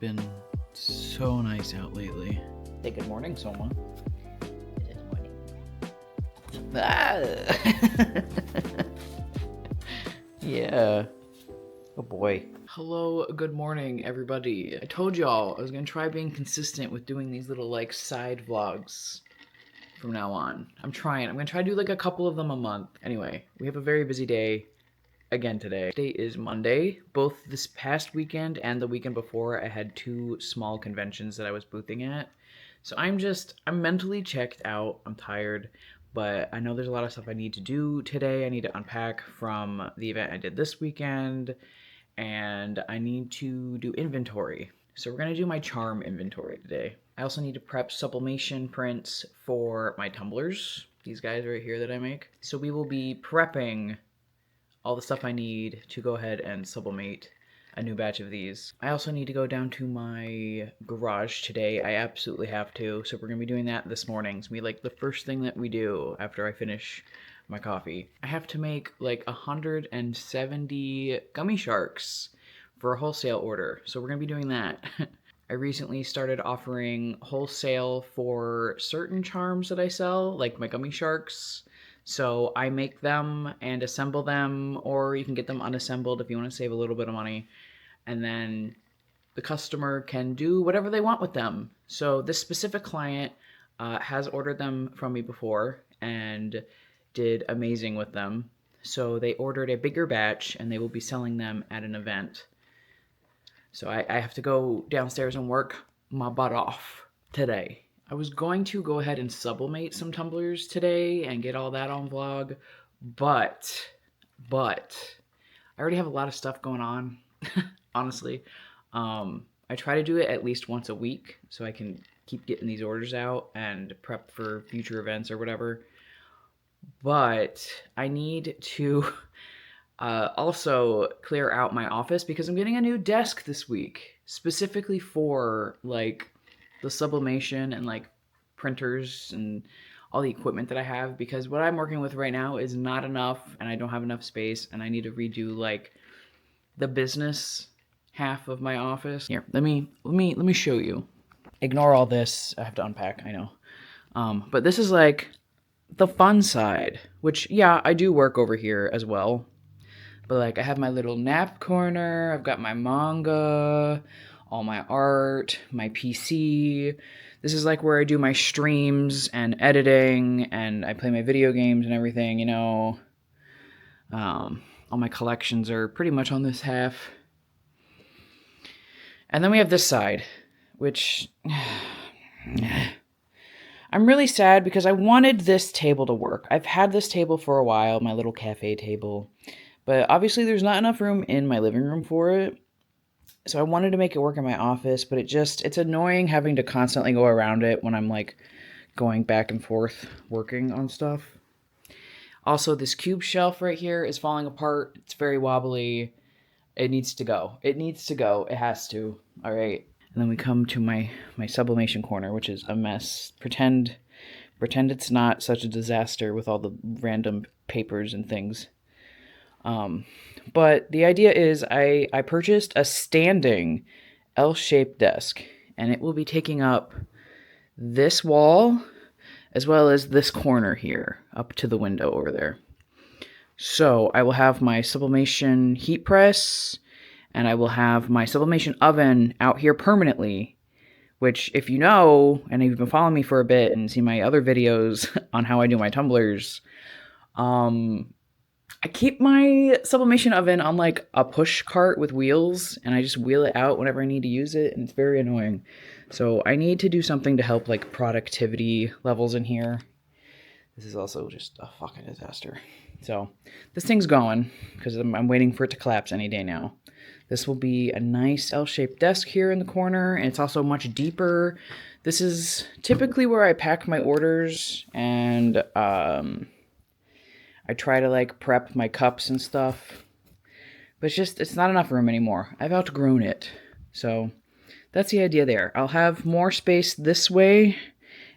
been so nice out lately. Say good morning, Soma. Good morning. Yeah. Oh boy. Hello, good morning, everybody. I told y'all I was gonna try being consistent with doing these little, side vlogs from now on. I'm gonna try to do, a couple of them a month. Anyway, we have a very busy day again today. Today is Monday. Both this past weekend and the weekend before, I had 2 small conventions that I was boothing at. So I'm mentally checked out. I'm tired, but I know there's a lot of stuff I need to do today. I need to unpack from the event I did this weekend, and I need to do inventory. So we're gonna do my charm inventory today. I also need to prep sublimation prints for my tumblers, these guys right here that I make. So we will be prepping all the stuff I need to go ahead and sublimate a new batch of these. I also need to go down to my garage today. I absolutely have to. So we're gonna be doing that this morning. It's gonna be the first thing that we do after I finish my coffee. I have to make 170 gummy sharks for a wholesale order. So we're gonna be doing that. I recently started offering wholesale for certain charms that I sell, like my gummy sharks. So I make them and assemble them, or you can get them unassembled if you want to save a little bit of money. And then the customer can do whatever they want with them. So this specific client has ordered them from me before and did amazing with them. So they ordered a bigger batch and they will be selling them at an event. So I have to go downstairs and work my butt off today. I was going to go ahead and sublimate some tumblers today and get all that on vlog, but I already have a lot of stuff going on, honestly. I try to do it at least once a week so I can keep getting these orders out and prep for future events or whatever. But I need to also clear out my office because I'm getting a new desk this week, specifically for the sublimation and printers and all the equipment that I have, because what I'm working with right now is not enough and I don't have enough space, and I need to redo the business half of my office. Here, let me show you. Ignore all this. I have to unpack, I know. But this is the fun side, which yeah, I do work over here as well. But I have my little nap corner, I've got my manga, all my art, my PC. This is where I do my streams and editing, and I play my video games and everything, you know. All my collections are pretty much on this half. And then we have this side, which I'm really sad because I wanted this table to work. I've had this table for a while, my little cafe table, but obviously there's not enough room in my living room for it. So I wanted to make it work in my office, but it's annoying having to constantly go around it when I'm going back and forth working on stuff. Also, this cube shelf right here is falling apart. It's very wobbly. It needs to go. It needs to go. It has to. All right. And then we come to my sublimation corner, which is a mess. Pretend it's not such a disaster with all the random papers and things. But the idea is I purchased a standing L-shaped desk, and it will be taking up this wall as well as this corner here up to the window over there. So I will have my sublimation heat press, and I will have my sublimation oven out here permanently, which, if you know, and you've been following me for a bit and seen my other videos on how I do my tumblers, I keep my sublimation oven on a push cart with wheels, and I just wheel it out whenever I need to use it, and it's very annoying. So I need to do something to help productivity levels in here. This is also just a fucking disaster. So this thing's going because I'm waiting for it to collapse any day now. This will be a nice L-shaped desk here in the corner, and it's also much deeper. This is typically where I pack my orders, and I try to prep my cups and stuff, but it's not enough room anymore. I've outgrown it. So that's the idea there. I'll have more space this way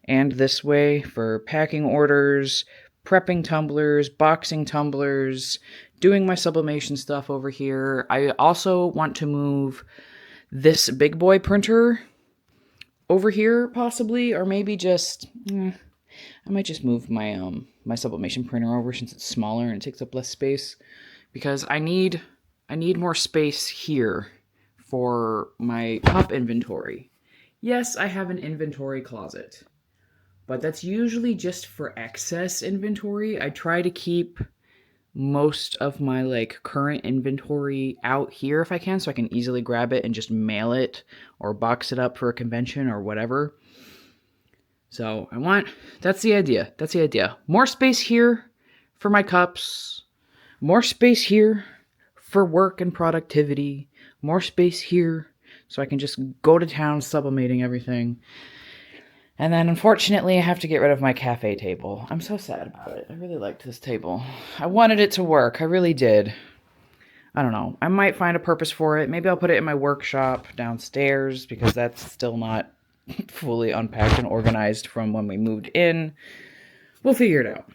and this way for packing orders, prepping tumblers, boxing tumblers, doing my sublimation stuff over here. I also want to move this big boy printer over here possibly, or maybe just I might just move my my sublimation printer over since it's smaller and it takes up less space, because I need more space here for my cup inventory. Yes, I have an inventory closet, but that's usually just for excess inventory. I try to keep most of my like current inventory out here if I can, so I can easily grab it and just mail it or box it up for a convention or whatever. So that's the idea. That's the idea. More space here for my cups, more space here for work and productivity, more space here so I can just go to town sublimating everything. And then, unfortunately, I have to get rid of my cafe table. I'm so sad about it. I really liked this table. I wanted it to work. I really did. I don't know. I might find a purpose for it. Maybe I'll put it in my workshop downstairs, because that's still not fully unpacked and organized from when we moved in. We'll figure it out.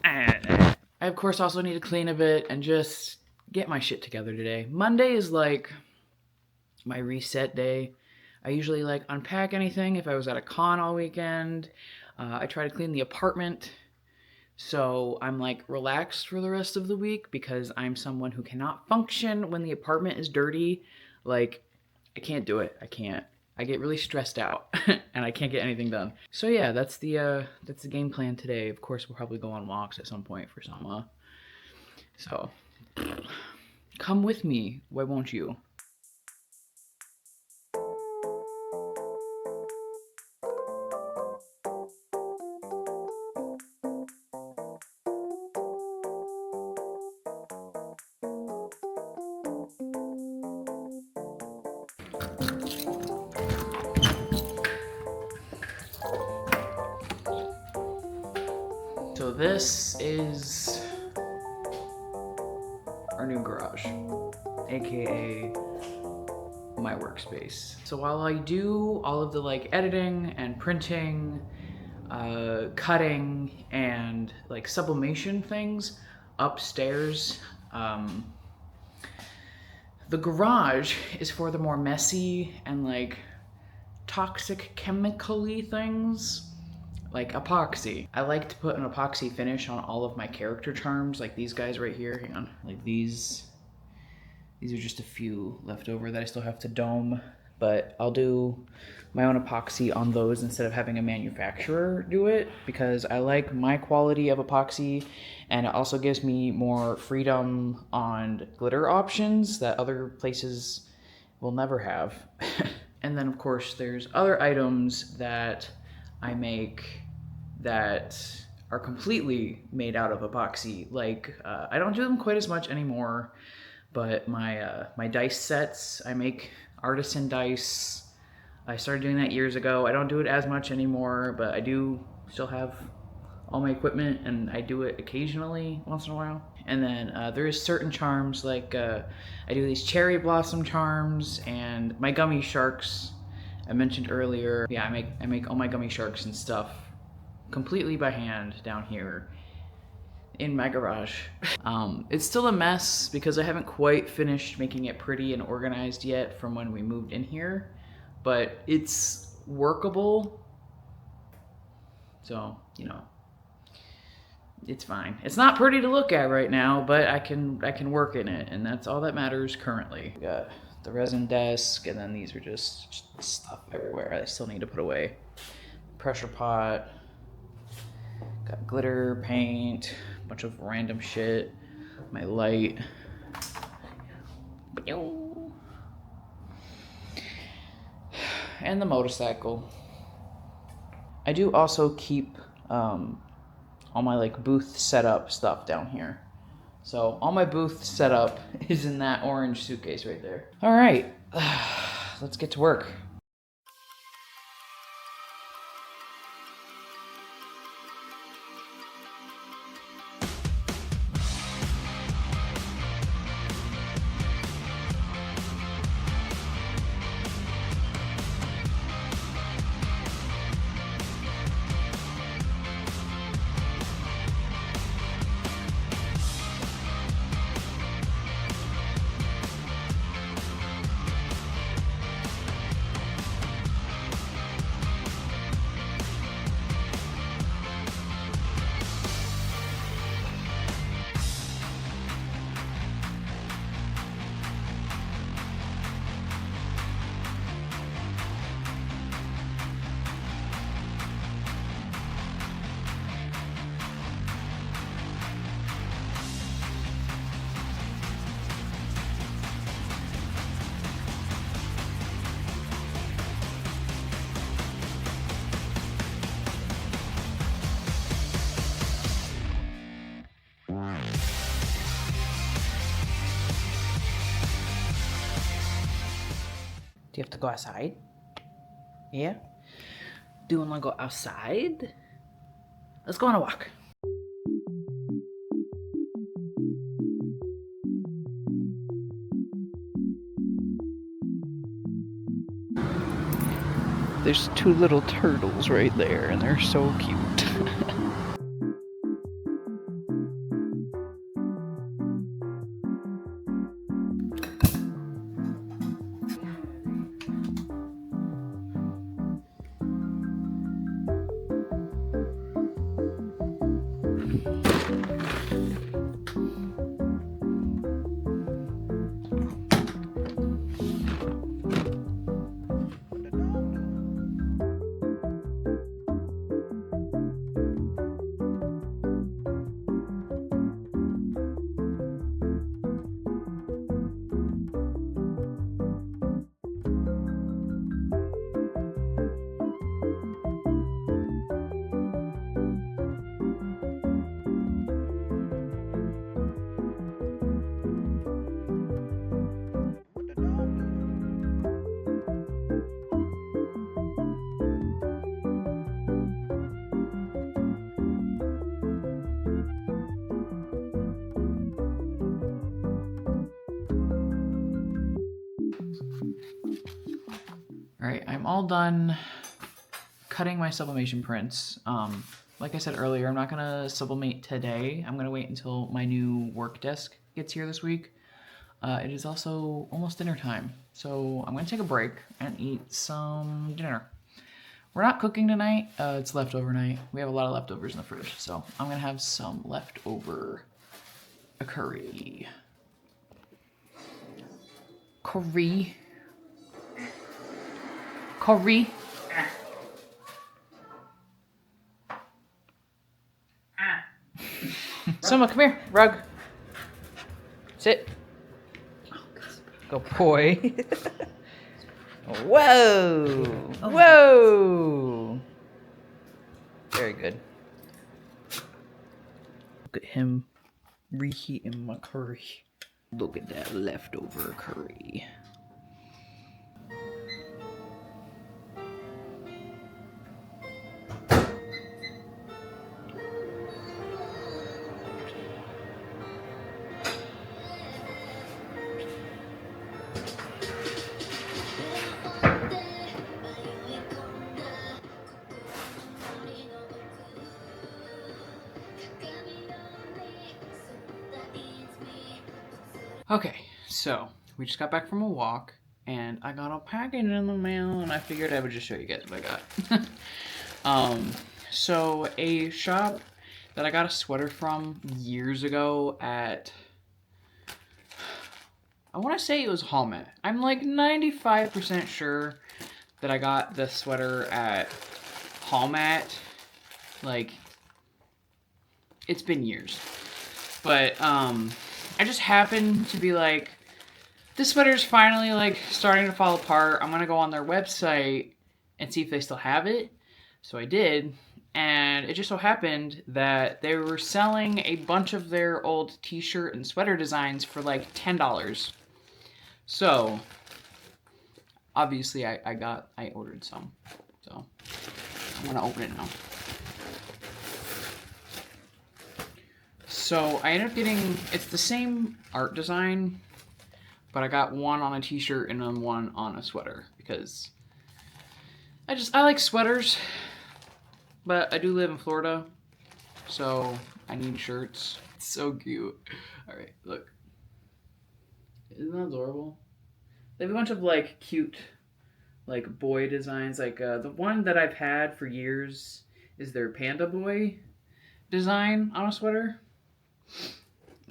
I, of course, also need to clean a bit and just get my shit together today. Monday is like my reset day. I usually like unpack anything if I was at a con all weekend. I try to clean the apartment so I'm like relaxed for the rest of the week, because I'm someone who cannot function when the apartment is dirty. Like, I can't do it. I can't. I get really stressed out and I can't get anything done. So yeah, that's the game plan today. Of course, we'll probably go on walks at some point for some. So come with me. Why won't you? So this is our new garage, aka my workspace. So while I do all of the like editing and printing, cutting, and like sublimation things upstairs, the garage is for the more messy and like toxic chemically things, like epoxy. I like to put an epoxy finish on all of my character charms, like these guys right here. Hang on, like these are just a few left over that I still have to dome, but I'll do my own epoxy on those instead of having a manufacturer do it, because I like my quality of epoxy, and it also gives me more freedom on glitter options that other places will never have. And then of course there's other items that I make that are completely made out of epoxy. Like, I don't do them quite as much anymore, but my dice sets, I make artisan dice. I started doing that years ago. I don't do it as much anymore, but I do still have all my equipment, and I do it occasionally, once in a while. And then there is certain charms, like I do these cherry blossom charms and my gummy sharks I mentioned earlier. Yeah, I make all my gummy sharks and stuff completely by hand down here in my garage. It's still a mess because I haven't quite finished making it pretty and organized yet from when we moved in here, but it's workable. So, you know, it's fine. It's not pretty to look at right now, but I can work in it, and that's all that matters currently. We got the resin desk, and then these are just stuff everywhere I still need to put away. Pressure pot, got glitter, paint, a bunch of random shit, my light. And the motorcycle. I do also keep all my like booth setup stuff down here. So all my booth setup is in that orange suitcase right there. All right, let's get to work. Do you have to go outside? Yeah? Do you want to go outside? Let's go on a walk. There's two little turtles right there, and they're so cute. Alright, I'm all done cutting my sublimation prints. Like I said earlier, I'm not gonna sublimate today. I'm gonna wait until my new work desk gets here this week. It is also almost dinner time, so I'm gonna take a break and eat some dinner. We're not cooking tonight, it's leftover night. We have a lot of leftovers in the fridge, so I'm gonna have some leftover curry. Curry. Curry. Soma, come here. Rug. Sit. Go boy. Whoa. Whoa. Very good. Look at him reheating my curry. Look at that leftover curry. Okay, so we just got back from a walk and I got a package in the mail and I figured I would just show you guys what I got. So a shop that I got a sweater from years ago at, I want to say it was Hallmet. I'm like 95% sure that I got this sweater at Hallmet. Like, it's been years. But, I just happened to be like, this sweater's finally like starting to fall apart. I'm gonna go on their website and see if they still have it. So I did, and it just so happened that they were selling a bunch of their old t-shirt and sweater designs for like $10. So obviously I ordered some. So I'm gonna open it now. So I ended up getting, it's the same art design, but I got one on a t-shirt and then one on a sweater because I like sweaters, but I do live in Florida, so I need shirts. It's so cute. All right, look. Isn't that adorable? They have a bunch of like cute, like boy designs. Like the one that I've had for years is their panda boy design on a sweater.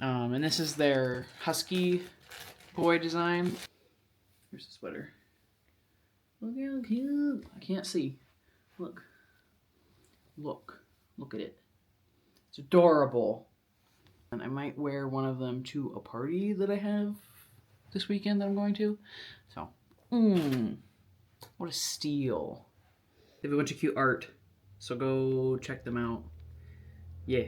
And this is their husky boy design. Here's the sweater. Look how cute. I can't see. Look. Look. Look at it. It's adorable. And I might wear one of them to a party that I have this weekend that I'm going to. So, what a steal. They have a bunch of cute art. So go check them out. Yeah.